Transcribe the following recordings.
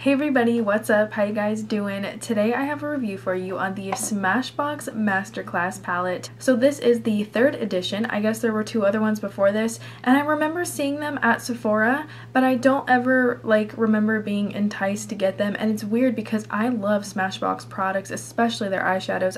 Hey everybody, what's up? How you guys doing? Today I have a review for you on the Smashbox Masterclass palette. So this is the 3rd edition. I guess there were 2 other ones before this, and I remember seeing them at Sephora, but I don't ever remember being enticed to get them. And it's weird because I love Smashbox products, especially their eyeshadows.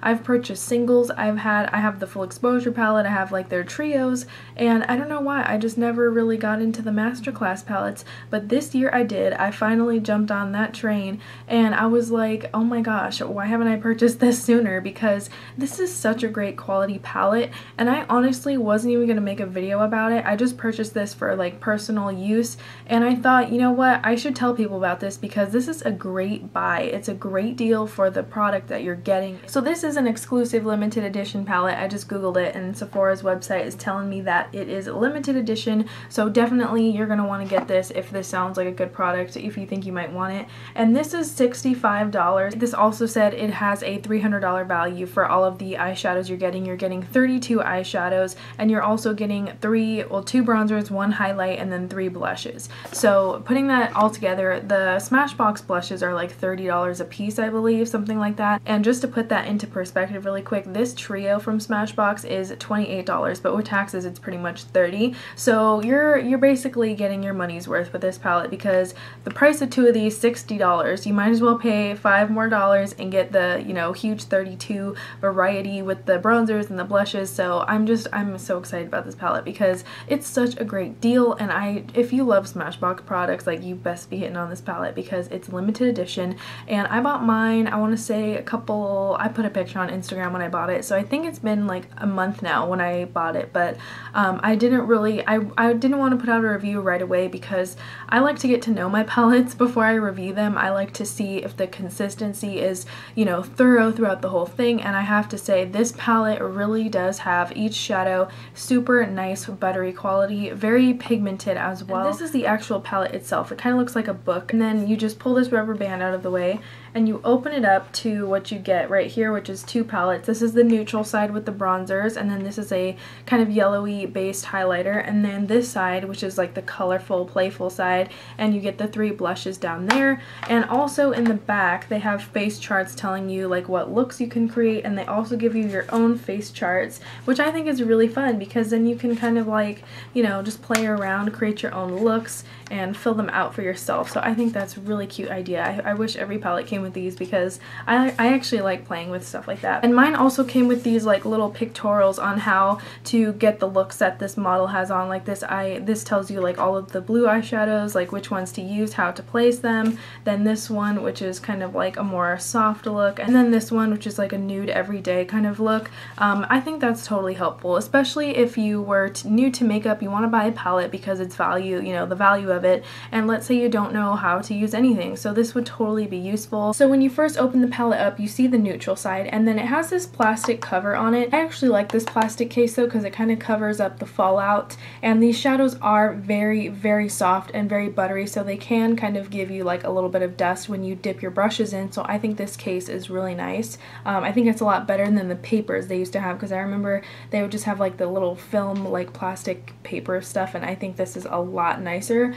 I've purchased singles, I have the full exposure palette, I have like their trios, and I don't know why, I just never really got into the Masterclass palettes, but this year I did. I finally jumped on that train and I was like, oh my gosh, why haven't I purchased this sooner? Because this is such a great quality palette, and I honestly wasn't even going to make a video about it. I just purchased this for like personal use, and I thought, you know what, I should tell people about this because this is a great buy. It's a great deal for the product that you're getting. So this is an exclusive limited edition palette. I just googled it and Sephora's website is telling me that it is a limited edition, so definitely you're going to want to get this if this sounds like a good product, if you think you might want it. And this is $65. This also said it has a $300 value for all of the eyeshadows you're getting. You're getting 32 eyeshadows, and you're also getting 2 bronzers, 1 highlight, and then 3 blushes. So putting that all together, the Smashbox blushes are like $30 a piece, I believe, something like that. And just to put that into perspective really quick, this trio from Smashbox is $28, but with taxes it's pretty much $30. So you're basically getting your money's worth with this palette, because the price of 2 of these, $60. You might as well pay $5 more and get the, you know, huge 32 variety with the bronzers and the blushes. So I'm so excited about this palette because it's such a great deal, and if you love Smashbox products, like, you best be hitting on this palette because it's limited edition. And I bought mine, I want to say I put a picture on Instagram when I bought it, so I think it's been like a month now when I bought it, but I didn't want to put out a review right away because I like to get to know my palettes before I review them. I like to see if the consistency is, you know, thorough throughout the whole thing, and I have to say this palette really does have each shadow super nice buttery quality, very pigmented as well. And this is the actual palette itself. It kind of looks like a book, and then you just pull this rubber band out of the way and you open it up to what you get right here, which is 2 palettes. This is the neutral side with the bronzers, and then this is a kind of yellowy based highlighter, and then this side, which is like the colorful, playful side, and you get the 3 blushes down there. And also in the back they have face charts telling you like what looks you can create, and they also give you your own face charts, which I think is really fun because then you can kind of like, you know, just play around, create your own looks and fill them out for yourself. So I think that's a really cute idea. I wish every palette came with these because I actually like playing with stuff like that. And mine also came with these like little pictorials on how to get the looks that this model has on. Like this tells you like all of the blue eyeshadows, like which ones to use, how to place them. Then this one, which is kind of like a more soft look, and then this one, which is like a nude everyday kind of look. I think that's totally helpful, especially if you were new to makeup, you want to buy a palette because it's value, you know, the value of it, and let's say you don't know how to use anything, so this would totally be useful. So when you first open the palette up, you see the neutral side, and then it has this plastic cover on it. I actually like this plastic case though because it kind of covers up the fallout, and these shadows are very, very soft and very buttery, so they can kind of give you like a little bit of dust when you dip your brushes in. So I think this case is really nice. I think it's a lot better than the papers they used to have, because I remember they would just have like the little film like plastic paper stuff, and I think this is a lot nicer.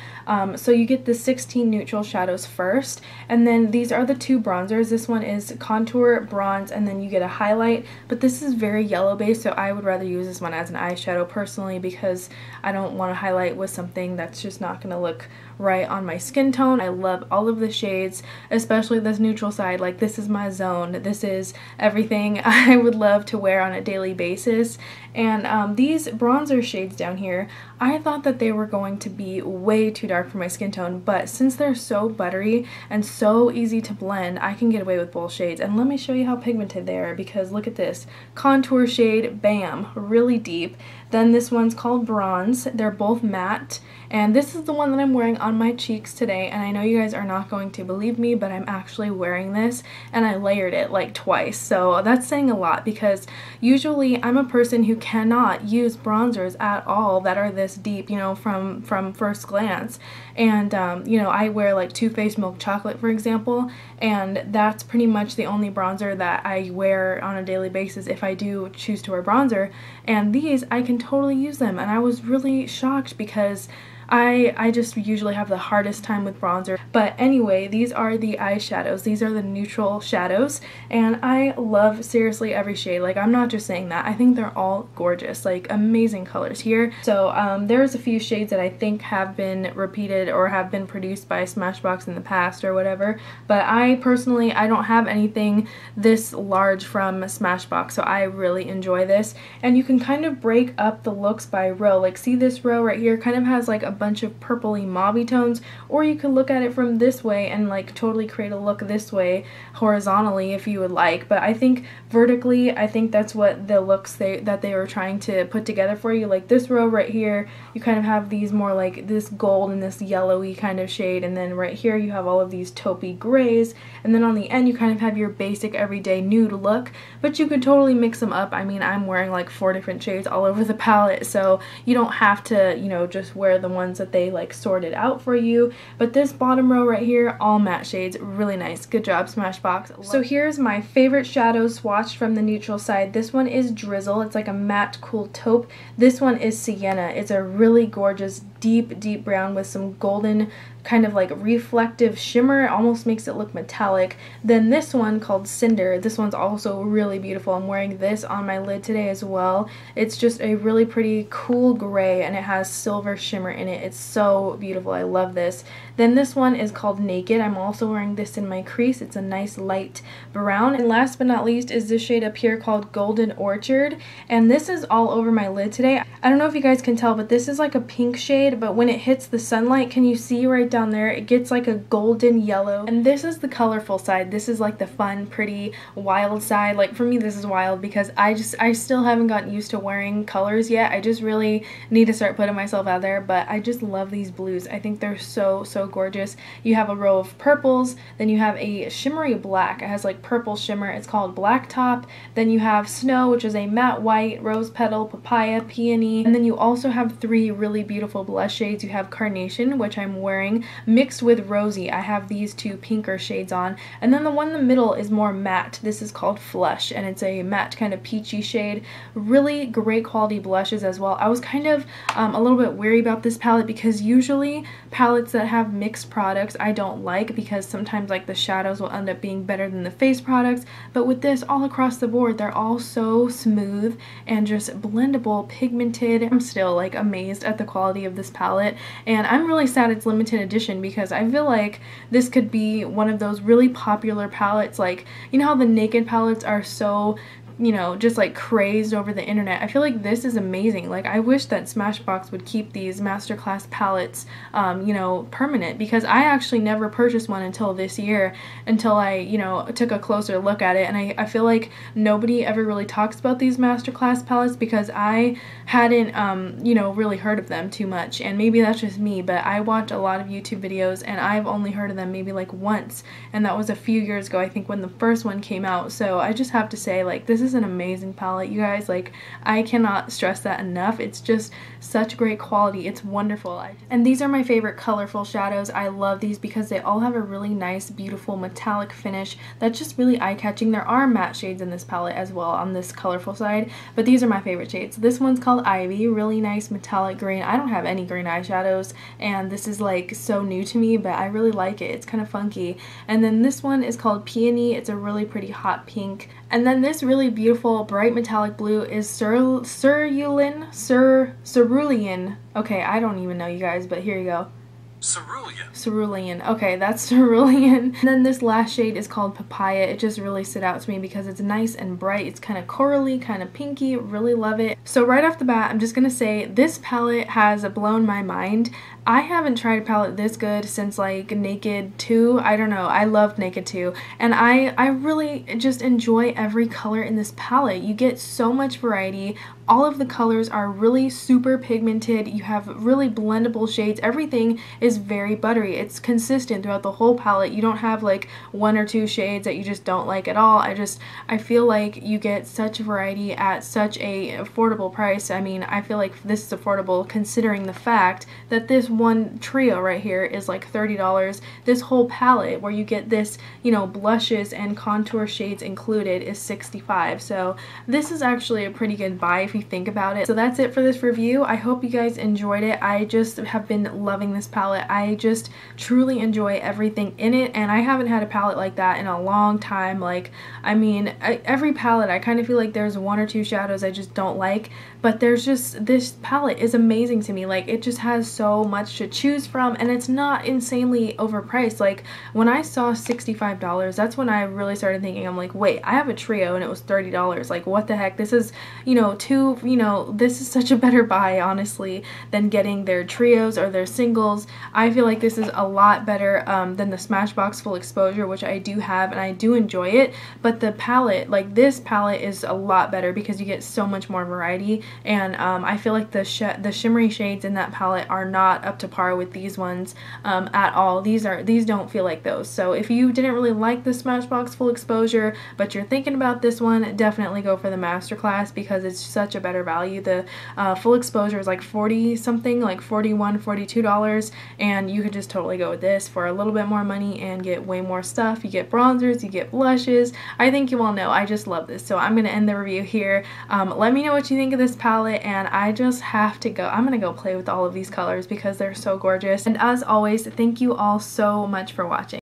So you get the 16 neutral shadows first, and then these are the 2 bronzers. This one is contour, bronze, and then you get a highlight, but this is very yellow based, so I would rather use this one as an eyeshadow personally because I don't want to highlight with something that's just not going to look right on my skin tone. I love all of the shades, especially this neutral side. Like, this is my zone. This is everything I would love to wear on a daily basis. And these bronzer shades down here, I thought that they were going to be way too dark for my skin tone, but since they're so buttery and so easy to blend, I can get away with both shades. And let me show you how pigmented they are, because look at this contour shade, bam, really deep. Then this one's called bronze. They're both matte, and this is the one that I'm wearing on my cheeks today, and I know you guys are not going to believe me, but I'm actually wearing this, and I layered it like twice, so that's saying a lot because usually I'm a person who cannot use bronzers at all that are this deep, you know, from first glance. And you know, I wear like Too Faced Milk Chocolate, for example, and that's pretty much the only bronzer that I wear on a daily basis if I do choose to wear bronzer. And these, I can totally use them, and I was really shocked because I just usually have the hardest time with bronzer. But anyway, these are the eyeshadows. These are the neutral shadows, and I love seriously every shade. Like, I'm not just saying that. I think they're all gorgeous, like amazing colors here. So there's a few shades that I think have been repeated or have been produced by Smashbox in the past or whatever, but I personally, I don't have anything this large from Smashbox, so I really enjoy this. And you can kind of break up the looks by row. Like, see this row right here kind of has like a bunch of purpley mauvey tones, or you can look at it from this way and like totally create a look this way horizontally if you would like. But I think vertically, I think that's what the looks that they were trying to put together for you. Like this row right here, you kind of have these more like this gold and this yellowy kind of shade, and then right here you have all of these taupey grays, and then on the end you kind of have your basic everyday nude look, but you could totally mix them up. I mean, I'm wearing like 4 different shades all over the palette, so you don't have to, you know, just wear the ones that they like sorted out for you. But this bottom row right here, all matte shades, really nice. Good job, Smashbox. So here's my favorite shadow swatched from the neutral side. This one is Drizzle. It's like a matte cool taupe. This one is Sienna. It's a really gorgeous deep brown with some golden kind of like reflective shimmer. It almost makes it look metallic. Then this one called Cinder. This one's also really beautiful. I'm wearing this on my lid today as well. It's just a really pretty cool gray, and it has silver shimmer in it. It's so beautiful. I love this. Then this one is called Naked. I'm also wearing this in my crease. It's a nice light brown. And last but not least is this shade up here called Golden Orchid, and this is all over my lid today. I don't know if you guys can tell, but this is like a pink shade, but when it hits the sunlight, can you see right down there, it gets like a golden yellow. And this is the colorful side. This is like the fun, pretty, wild side. Like for me, this is wild because I still haven't gotten used to wearing colors yet. I just really need to start putting myself out there, but I just love these blues. I think they're so gorgeous. You have a row of purples, then you have a shimmery black. It has like purple shimmer. It's called Black Top. Then you have Snow, which is a matte white, Rose Petal, Papaya, Peony, and then you also have 3 really beautiful blush shades. You have Carnation, which I'm wearing, mixed with Rosy. I have these 2 pinker shades on, and then the one in the middle is more matte. This is called Flush, and it's a matte kind of peachy shade. Really great quality blushes as well. I was kind of a little bit weary about this palette because usually palettes that have mixed products I don't like, because sometimes like the shadows will end up being better than the face products, but with this, all across the board, they're all so smooth and just blendable, pigmented. I'm still like amazed at the quality of this palette, and I'm really sad it's limited edition because I feel like this could be one of those really popular palettes. Like, you know how the Naked palettes are so, you know, just like crazed over the internet. I feel like this is amazing. Like, I wish that Smashbox would keep these masterclass palettes, you know, permanent, because I actually never purchased one until this year, until I, you know, took a closer look at it. And I feel like nobody ever really talks about these masterclass palettes because I hadn't, you know, really heard of them too much. And maybe that's just me, but I watch a lot of YouTube videos and I've only heard of them maybe like once, and that was a few years ago, I think, when the first one came out. So I just have to say, like, this is an amazing palette, you guys. Like, I cannot stress that enough. It's just such great quality. It's wonderful. And these are my favorite colorful shadows. I love these because they all have a really nice, beautiful metallic finish that's just really eye-catching. There are matte shades in this palette as well on this colorful side, but these are my favorite shades. This one's called Ivy, really nice metallic green. I don't have any green eyeshadows, and this is like so new to me, but I really like it. It's kind of funky. And then this one is called Peony. It's a really pretty hot pink. And then this really beautiful bright metallic blue is Cerulean. Okay, I don't even know, you guys, but here you go. Cerulean. Okay, that's Cerulean. And then this last shade is called Papaya. It just really stood out to me because it's nice and bright. It's kind of corally, kind of pinky. Really love it. So right off the bat, I'm just gonna say this palette has blown my mind. I haven't tried a palette this good since like Naked 2. I don't know. I loved Naked 2. And I really just enjoy every color in this palette. You get so much variety. All of the colors are really super pigmented. You have really blendable shades. Everything is very buttery. It's consistent throughout the whole palette. You don't have like 1 or 2 shades that you just don't like at all. I feel like you get such variety at such a affordable price. I mean, I feel like this is affordable considering the fact that this one trio right here is like $30. This whole palette where you get this, you know, blushes and contour shades included is $65. So this is actually a pretty good buy if you you think about it. So that's it for this review. I hope you guys enjoyed it. I just have been loving this palette. I just truly enjoy everything in it, and I haven't had a palette like that in a long time. Like, I mean, every palette I kind of feel like there's one or two shadows I just don't like, but there's just, this palette is amazing to me. Like, it just has so much to choose from, and it's not insanely overpriced. Like, when I saw $65, that's when I really started thinking, I'm like, wait, I have a trio and it was $30. Like, what the heck? This is, you know, this is such a better buy, honestly, than getting their trios or their singles. I feel like this is a lot better than the Smashbox Full Exposure, which I do have and I do enjoy it, but the palette, like this palette, is a lot better because you get so much more variety, and I feel like the shimmery shades in that palette are not up to par with these ones at all. These don't feel like those. So if you didn't really like the Smashbox Full Exposure but you're thinking about this one, definitely go for the Masterclass because it's such a better value. The Full Exposure is like 40 something, like $41, $42, and you could just totally go with this for a little bit more money and get way more stuff. You get bronzers, you get blushes. I think you all know I just love this. So I'm gonna end the review here. Let me know what you think of this palette, and I just have to go. I'm gonna go play with all of these colors because they're so gorgeous. And as always, thank you all so much for watching.